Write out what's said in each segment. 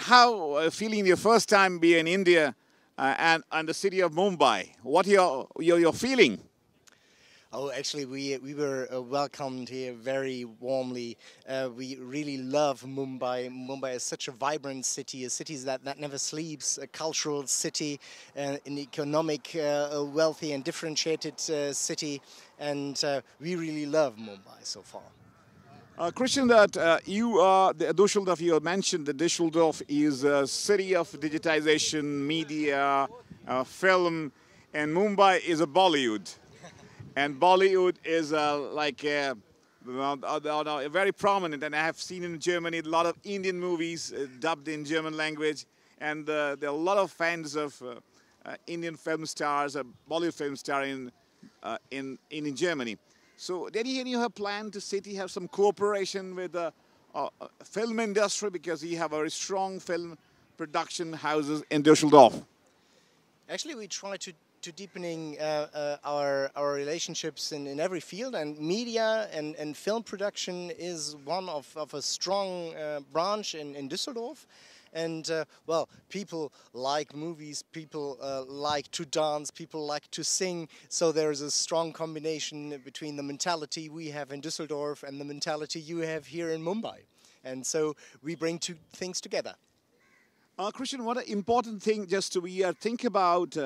how feeling your first time being in India and the city of Mumbai? What your feeling? Oh, actually, we were welcomed here very warmly. We really love Mumbai. Mumbai is such a vibrant city, a city that never sleeps, a cultural city, an economic, wealthy and differentiated city, and we really love Mumbai so far. Christian, that you are the Duesseldorf. You mentioned that Duesseldorf is a city of digitization, media, film, and Mumbai is a Bollywood. And Bollywood is very prominent, and I have seen in Germany a lot of Indian movies dubbed in German language, and there are a lot of fans of Indian film stars, Bollywood film star in Germany. So did you have planned to city have some cooperation with the film industry, because you have very strong film production houses in Düsseldorf? Actually, we try to deepening our relationships in every field, and media and film production is one of a strong branch in Düsseldorf. And well, people like movies, people like to dance, people like to sing, so there's a strong combination between the mentality we have in Düsseldorf and the mentality you have here in Mumbai, and so we bring two things together. Christian, what an important thing just to think about.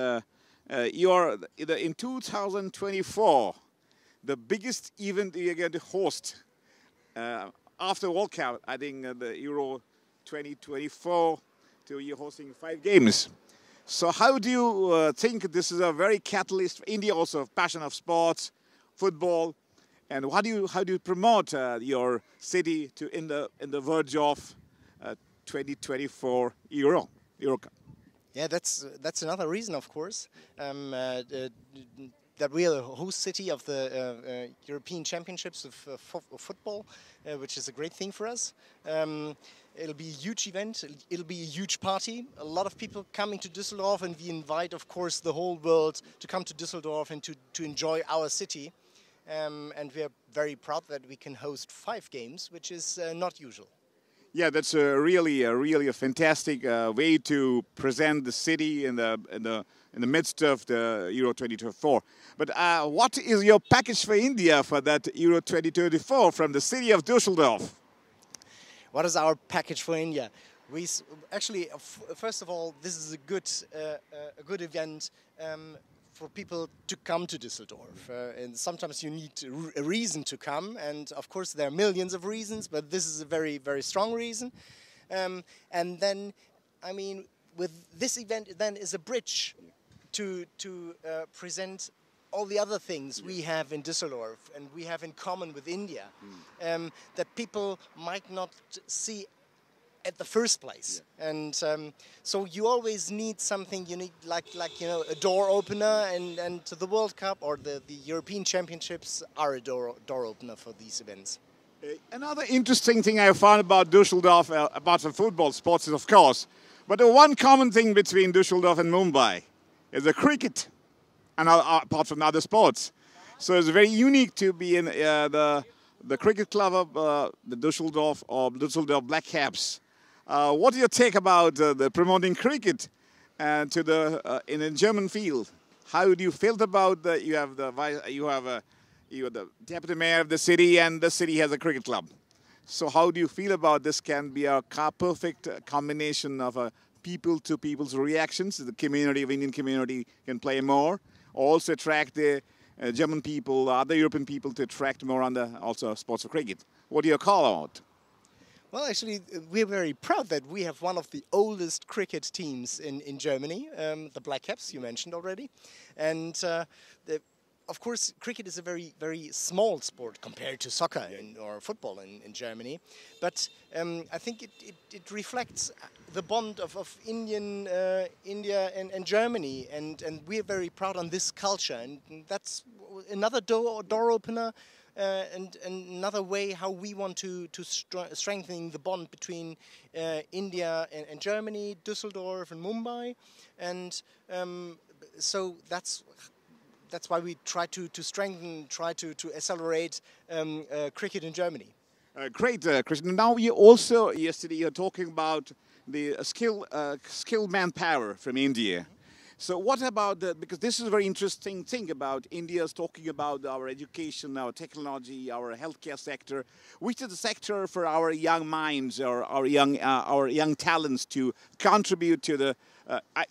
In 2024, the biggest event you're going to host after World Cup, I think the Euro 2024, you're hosting 5 games. So how do you think this is a very catalyst for India, also passion of sports, football, and how do you promote your city in the verge of 2024 Euro Cup? Yeah, that's another reason, of course, that we are the host city of the European Championships of football, which is a great thing for us. It'll be a huge event. It'll be a huge party. A lot of people coming to Düsseldorf, and we invite, of course, the whole world to come to Düsseldorf and to enjoy our city. And we are very proud that we can host 5 games, which is not usual. Yeah, that's really a fantastic way to present the city in the midst of the Euro 2024. But what is your package for India for that Euro 2024 from the city of Düsseldorf? What is our package for India? We actually, first of all, this is a good event for people to come to Düsseldorf. And sometimes you need a reason to come, and of course there are millions of reasons, but this is a very, very strong reason. And then, I mean, with this event then is a bridge to present all the other things we have in Düsseldorf and we have in common with India, that people might not see at the first place. Yeah. And so you always need something unique, like a door opener, and to the World Cup or the European Championships are a door opener for these events. Another interesting thing I found about Düsseldorf, apart from football, sports is of course, but the one common thing between Düsseldorf and Mumbai is the cricket, and apart from other sports. So it's very unique to be in the cricket club of the Düsseldorf or Düsseldorf Black Caps. What do you take about the promoting cricket to in a German field? How do you feel about you have the deputy mayor of the city, and the city has a cricket club? So how do you feel about this? Can be a perfect combination of people-to-people's reactions. The community of Indian community can play more. Also attract the German people, other European people to attract more on the also sports of cricket. What do you call out? Well, actually, we're very proud that we have one of the oldest cricket teams in Germany, the Black Caps, you mentioned already. And of course, cricket is a very, very small sport compared to soccer or football in Germany. But I think it reflects the bond of India and Germany. And we're very proud on this culture. And that's another door opener. And another way how we want to strengthen the bond between India and Germany, Düsseldorf and Mumbai, and so that's why we try to strengthen, try to accelerate cricket in Germany. Great, Christian. Now you also yesterday you're talking about the skilled manpower from India. So what about because this is a very interesting thing about India's talking about our education, our technology, our healthcare sector, which is the sector for our young minds or our young talents to contribute to the,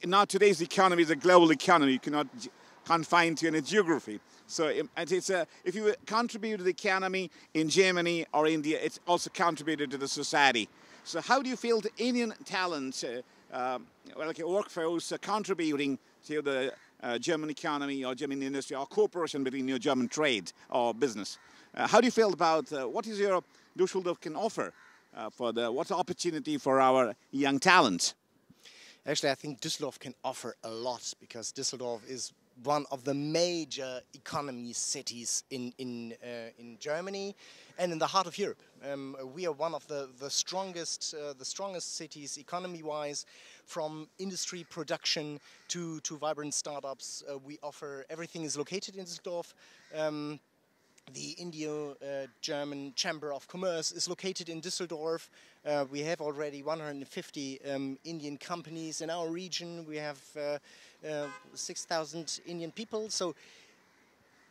now today's economy is a global economy, you cannot confine to any geography. So if you contribute to the economy in Germany or India, it's also contributed to the society. So how do you feel the Indian talent, like a workforce, contributing to the German economy or German industry or cooperation between your German trade or business? How do you feel about what is your Duesseldorf can offer what's the opportunity for our young talent? Actually, I think Düsseldorf can offer a lot because Düsseldorf is one of the major economy cities in Germany and in the heart of Europe. We are one of the strongest cities economy-wise, from industry production to vibrant startups. We offer, everything is located in Düsseldorf. The Indo-German Chamber of Commerce is located in Düsseldorf. We have already 150 Indian companies in our region. We have 6,000 Indian people. So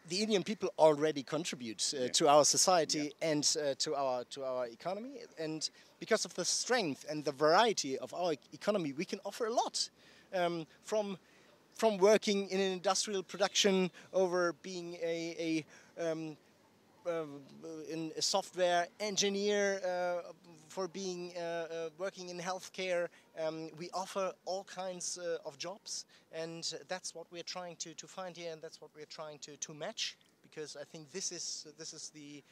the Indian people already contribute to our society and to our economy. And because of the strength and the variety of our economy, we can offer a lot. From working in an industrial production over being a software engineer, for being working in healthcare. We offer all kinds of jobs, and that's what we're trying to find here, and that's what we're trying to match, because I think this is the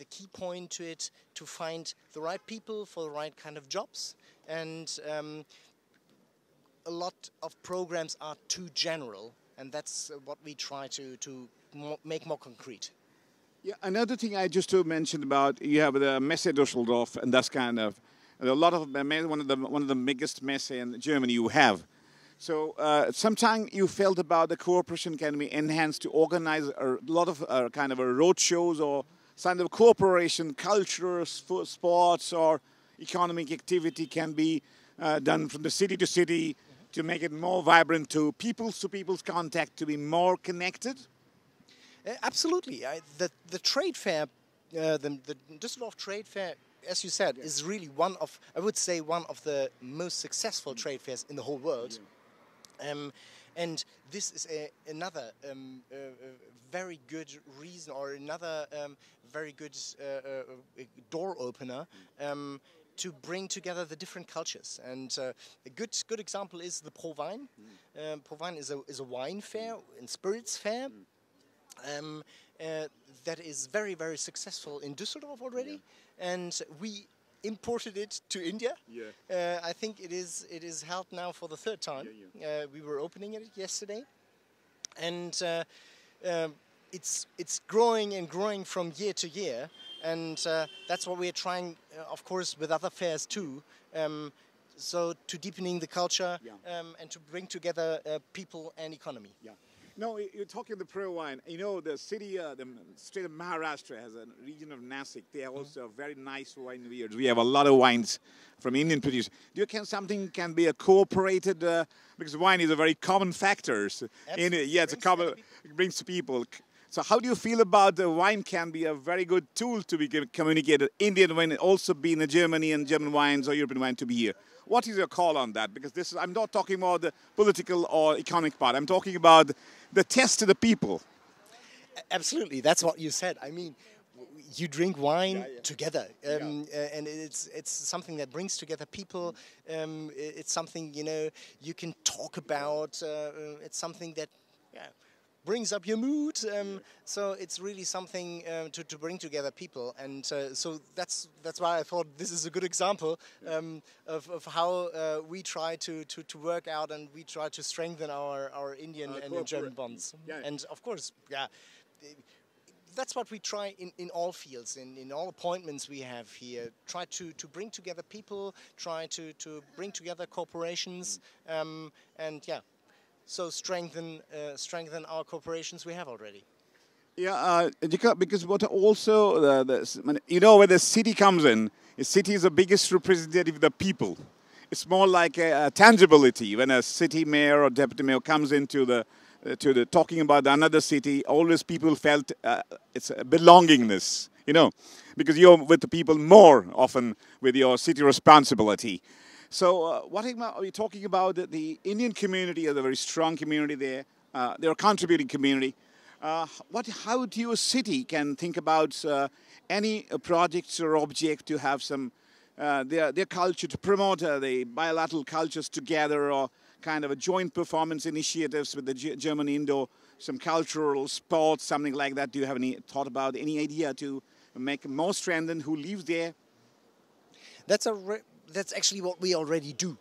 key point to it, to find the right people for the right kind of jobs. And a lot of programs are too general, and that's what we try to make more concrete. Yeah, another thing I just mentioned about, you have the Messe Düsseldorf, and that's kind of a lot of one of the biggest messe in Germany you have. So sometime you felt about the cooperation can be enhanced to organize a lot of kind of a road shows or kind of cooperation, culture, sports, or economic activity can be done from the city to city to make it more vibrant, to people's contact, to be more connected. Absolutely. The trade fair, the Düsseldorf Trade Fair, as you said, is really one of, I would say, one of the most successful trade fairs in the whole world. And this is another very good reason, or another very good door opener to bring together the different cultures. And a good example is the Pro Wine. Pro Wine is a wine fair and spirits fair. That is very, very successful in Düsseldorf already, and we imported it to India. I think it is held now for the third time. We were opening it yesterday, and it's growing and growing from year to year, and that's what we're trying, of course, with other fairs too. So to deepening the culture and to bring together people and economy. No, you're talking the pro wine. You know, the city, the state of Maharashtra has a region of Nasik. They have also very nice wine vineyards. We have a lot of wines from Indian producers. Do you think something can be a cooperated, because wine is a very common factor. It's a common, it brings people. So how do you feel about the wine can be a very good tool to be communicated? Indian wine also be in Germany, and German wines or European wine to be here. What is your call on that? Because this is, I'm not talking about the political or economic part. I'm talking about the test to the people. Absolutely, that's what you said. I mean, you drink wine together, and it's something that brings together people. It's something, you know, you can talk about. It's something that brings up your mood. So it's really something to bring together people, and so that's why I thought this is a good example of how we try to work out, and we try to strengthen our Indian and German bonds. And of course, that's what we try in all fields, in all appointments we have here. Try to bring together people, try to bring together corporations, and so strengthen our corporations we have already. Yeah, because what also, you know, where the city comes in, the city is the biggest representative of the people. It's more like a tangibility. When a city mayor or deputy mayor comes into the talking about another city, always people felt it's a belongingness, you know, because you're with the people more often with your city responsibility. So what are we talking about? The Indian community is a very strong community there. They're a contributing community. How do your city can think about any projects or object to have some their culture, to promote the bilateral cultures together, or kind of a joint performance initiatives with the German Indo, some cultural sports, something like that? Do you have any thought about, any idea to make more strengthened who lives there? That's actually what we already do.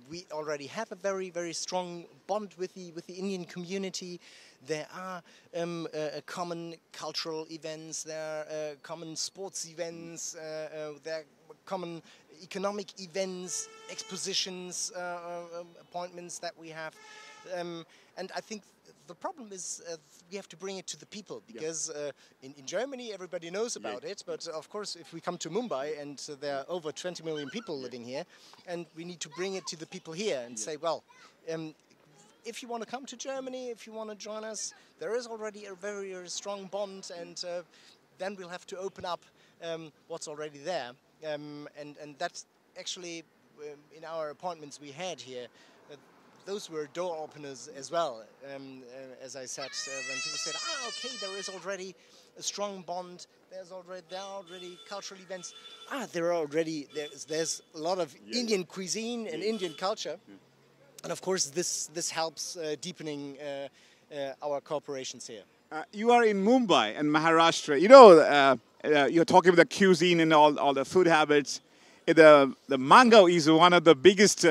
We already have a very, very strong bond with the Indian community. There are common cultural events, there are common sports events, there are common economic events, expositions, appointments that we have. And I think the problem is we have to bring it to the people, because in Germany everybody knows about it, but of course if we come to Mumbai and there are over 20 million people living here, and we need to bring it to the people here and say, well, if you want to come to Germany, if you want to join us, there is already a very, very strong bond, and then we'll have to open up what's already there. And that's actually in our appointments we had here, those were door openers as well. As I said, when people said, okay, there is already a strong bond, there are already cultural events. There's a lot of Indian cuisine and Indian culture. And of course, this helps deepening our cooperations here. You are in Mumbai and Maharashtra. You know, you're talking about the cuisine and all the food habits. The mango is one of the biggest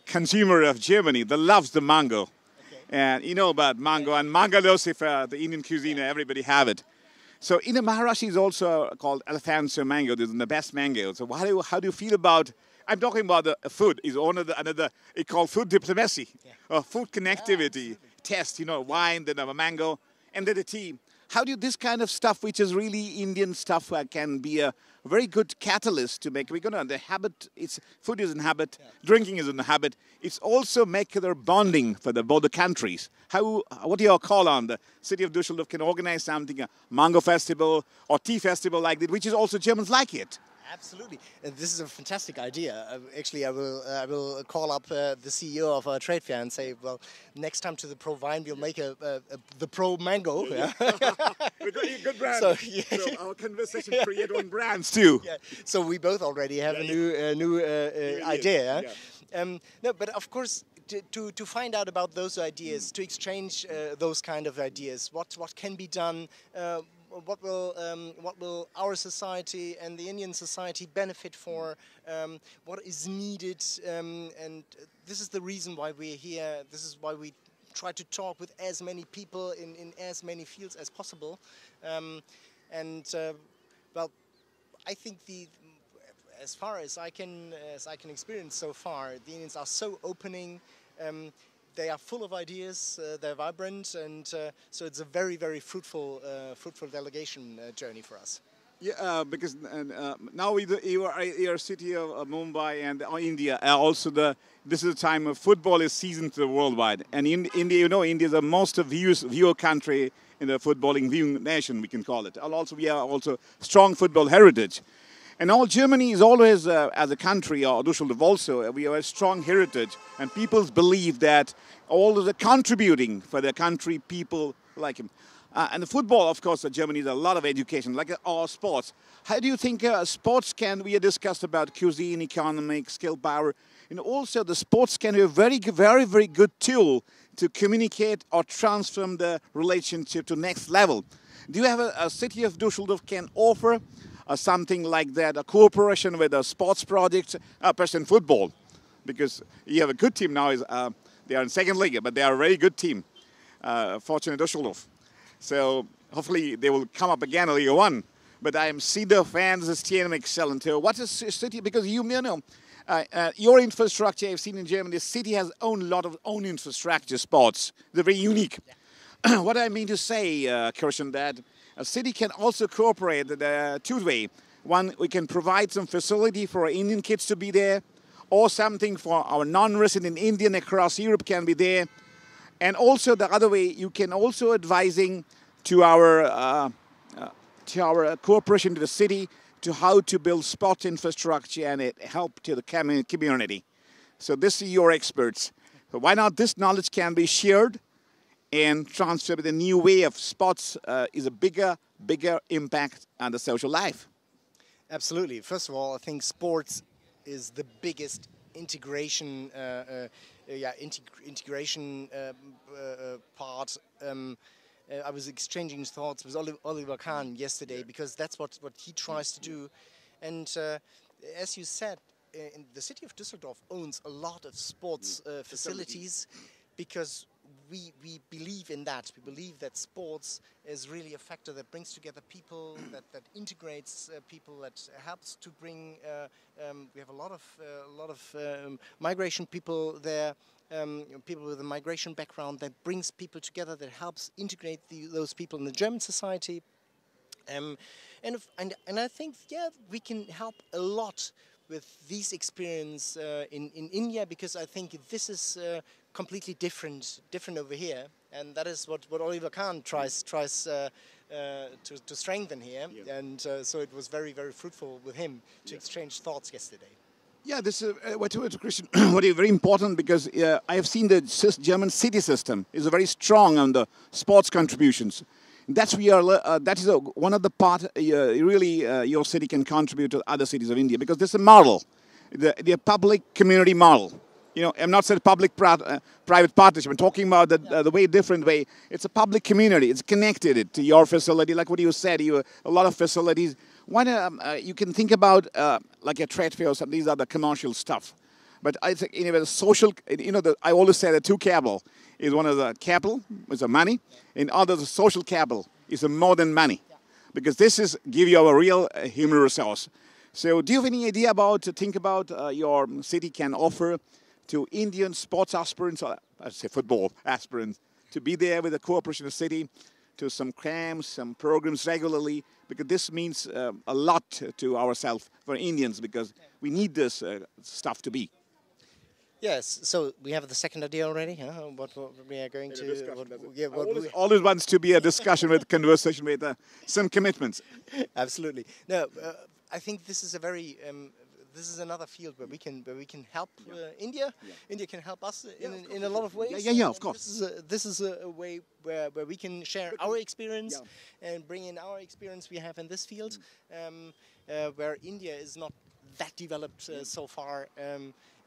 consumer of Germany. They loves the mango. Okay. And you know about mango, and mangalosifer, the Indian cuisine, everybody have it. So in the Maharashtra is also called Alfonso mango. This is the best mango. So how do you feel about? I'm talking about the food. Is another it's called food diplomacy, or food connectivity test. You know, wine, then a mango, and then the tea. How do this kind of stuff, which is really Indian stuff, can be a very good catalyst to make? We're gonna the habit. Food is a habit. Drinking is a habit. It's also make their bonding for both the countries. What do you call on the city of Duesseldorf can organize something, a mango festival or tea festival like that, which is also Germans like it. Absolutely, this is a fantastic idea. Actually, I will call up the CEO of our trade fair and say, well, next time to the Pro Wine, we'll make the Pro Mango. Yeah. We're going to good brand. So our conversation create one brands too. Yeah. So we both already have a new idea. No, but of course, to find out about those ideas, to exchange those kind of ideas, what can be done. What will our society and the Indian society benefit for? What is needed? And this is the reason why we're here. This is why we try to talk with as many people in as many fields as possible. Well, I think as far as I can experience so far, the Indians are so opening. They are full of ideas, they're vibrant, and so it's a very, very fruitful delegation journey for us. Yeah, because now your city of Mumbai and India, also this is a time of football is season to the worldwide. And in India, you know, India is the most viewer country in the footballing viewing nation, we can call it. And also, we are also strong football heritage. And all Germany is always, as a country, or Duesseldorf also, we have a strong heritage. And people believe that all the contributing for the country, people like him. And the football, of course, Germany needs a lot of education, like all sports. How do you think sports we discussed about cuisine, economic, skill power, and also the sports can be a very, very, very good tool to communicate or transform the relationship to next level. Do you have a city of Duesseldorf can offer something like that, a cooperation with a sports project, especially in football? Because you have a good team now, they are in second league, but they are a very good team, Fortuna Duesseldorf. So hopefully they will come up again in Liga 1. But I am see the fans is team excellent. What is city? Because you know, your infrastructure I've seen in Germany, the city has a lot of own infrastructure sports. They're very unique. What I mean to say, Christian, that a city can also cooperate two way. One, we can provide some facility for Indian kids to be there, or something for our non-resident Indian across Europe can be there. And also the other way, you can also advising to our cooperation to the city to how to build sport infrastructure and help to the community. So this is your experts. So why not this knowledge can be shared and transferred with a new way of sports is a bigger impact on the social life. Absolutely. First of all, I think sports is the biggest integration part. I was exchanging thoughts with Oliver Kahn yesterday because that's what he tries to do. And as you said, the city of Düsseldorf owns a lot of sports facilities because we believe in that. We believe that sports is really a factor that brings together people, that integrates people, that helps to bring. We have a lot of migration people there, people with a migration background that brings people together, that helps integrate those people in the German society. And I think we can help a lot with these experience in India, because I think this is completely different over here, and that is what Oliver Kahn tries to strengthen here. Yeah. And so it was very fruitful with him to exchange thoughts yesterday. Yeah, this is what Christian. What is very important, because I have seen the German city system is very strong on the sports contributions. That's that is one of the part really your city can contribute to other cities of India, because this is a model, the public community model. You know, I'm not saying private partnership. I'm talking about the way different way. It's a public community. It's connected to your facility, like what you said. You a lot of facilities. One you can think about like a trade fair or something. These are the commercial stuff. But I think the social. I always say the two capital is one of the capital is the money, and other the social capital is more than money, because this is give you a real human resource. So, do you have any idea about think about your city can offer to Indian sports aspirants, or I say football aspirants, to be there with the cooperation of the city, to some camps, some programs regularly, because this means a lot to ourselves, for Indians, because we need this stuff to be. Yes, so we have the second idea already, huh? What we are going to... Always wants to be a discussion with conversation with some commitments. Absolutely. No, I think this is a very... this is another field where we can help India. Yeah. India can help us in a lot of ways. Yeah, of course. This is a way where we can share our experience and bring in our experience we have in this field, where India is not that developed so far.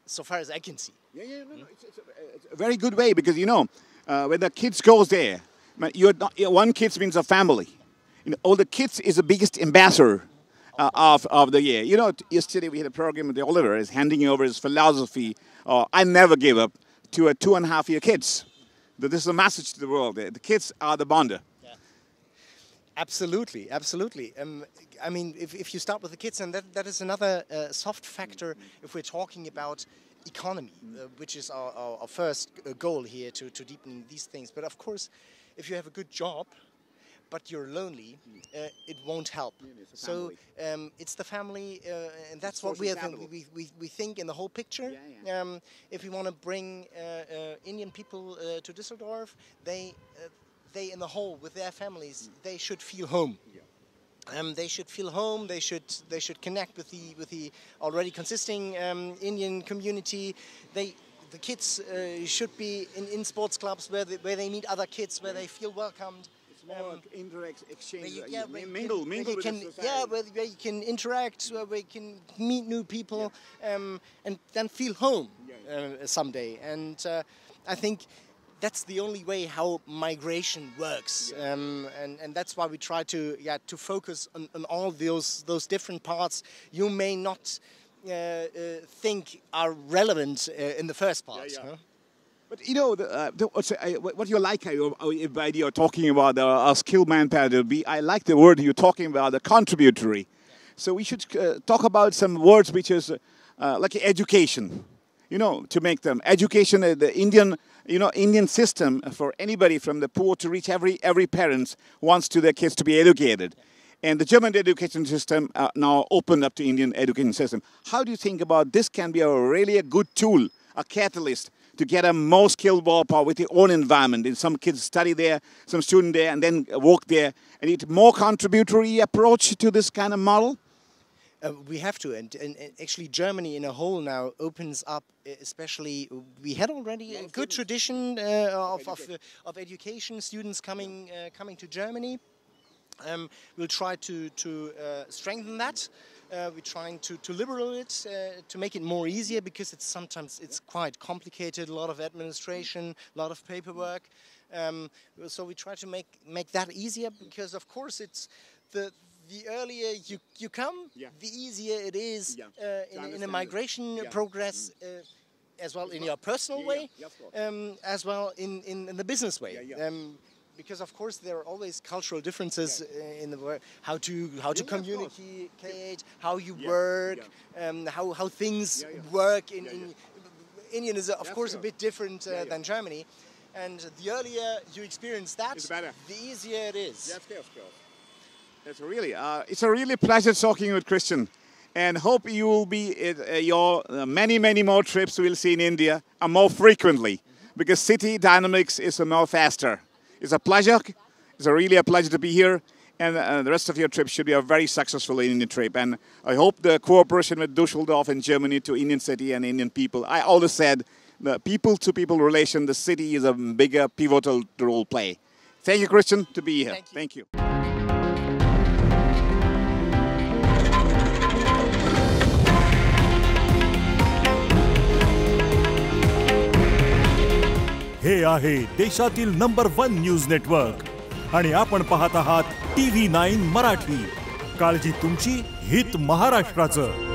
So far as I can see. No, it's a very good way, because when the kids goes there, one kids means a family. All the kids is the biggest ambassador of the year. Yesterday we had a program with Oliver is handing over his philosophy. I never give up to a 2.5-year kids. This is a message to the world. The kids are the bonder. Yeah. Absolutely. I mean, if you start with the kids, and that is another soft factor if we're talking about economy, which is our first goal here to deepen these things. But of course, if you have a good job, but you're lonely, it won't help. So it's the family, and that's what we think in the whole picture. If we want to bring Indian people to Düsseldorf, they in the whole with their families, they should feel home. They should feel home. They should connect with the already consisting Indian community. The kids should be in sports clubs where they meet other kids, where they feel welcomed. It's more interact, exchange, mingle with the society. Where you can interact, where you can meet new people, and then feel home someday. And I think that's the only way how migration works, and that's why we try to focus on all those different parts you may not think are relevant in the first part. Huh? But what you like about you're talking about our skill manpower. I like the word you're talking about, the contributory. So we should talk about some words which is like education. To make them education. The Indian you know, Indian system for anybody from the poor to reach every parent wants to their kids to be educated. And the German education system now opened up to Indian education system. How do you think about this can be really a good tool, a catalyst to get a more skilled workpower with their own environment? And some kids study there, some student there, and then work there. And it's more contributory approach to this kind of model? We have to, and actually Germany in a whole now opens up, especially, we had already a good tradition of education, students coming to Germany. We'll try to strengthen that. We're trying to liberal it, to make it more easier, because sometimes it's quite complicated, a lot of administration, a lot of paperwork. So we try to make that easier, because of course it's the earlier you come, the easier it is in a migration progress, as well in your personal way, as well in the business way. Because of course there are always cultural differences in the work, how to communicate, how you work, how things work. Indian is of course a bit different than Germany, and the earlier you experience that, the easier it is. It's a really pleasure talking with Christian, and hope you will be your many more trips we'll see in India and more frequently, because city dynamics is more faster. It's a pleasure. It's really a pleasure to be here, and the rest of your trip should be a very successful Indian trip. And I hope the cooperation with Duesseldorf in Germany to Indian city and Indian people. I always said the people-to-people relation, the city is a bigger pivotal role play. Thank you, Christian, to be here. Thank you. हे आहे देशातील number 1 news network आणि आपण पाहत आहात TV9 Marathi. काळजी तुमची, हित महाराष्ट्राचं.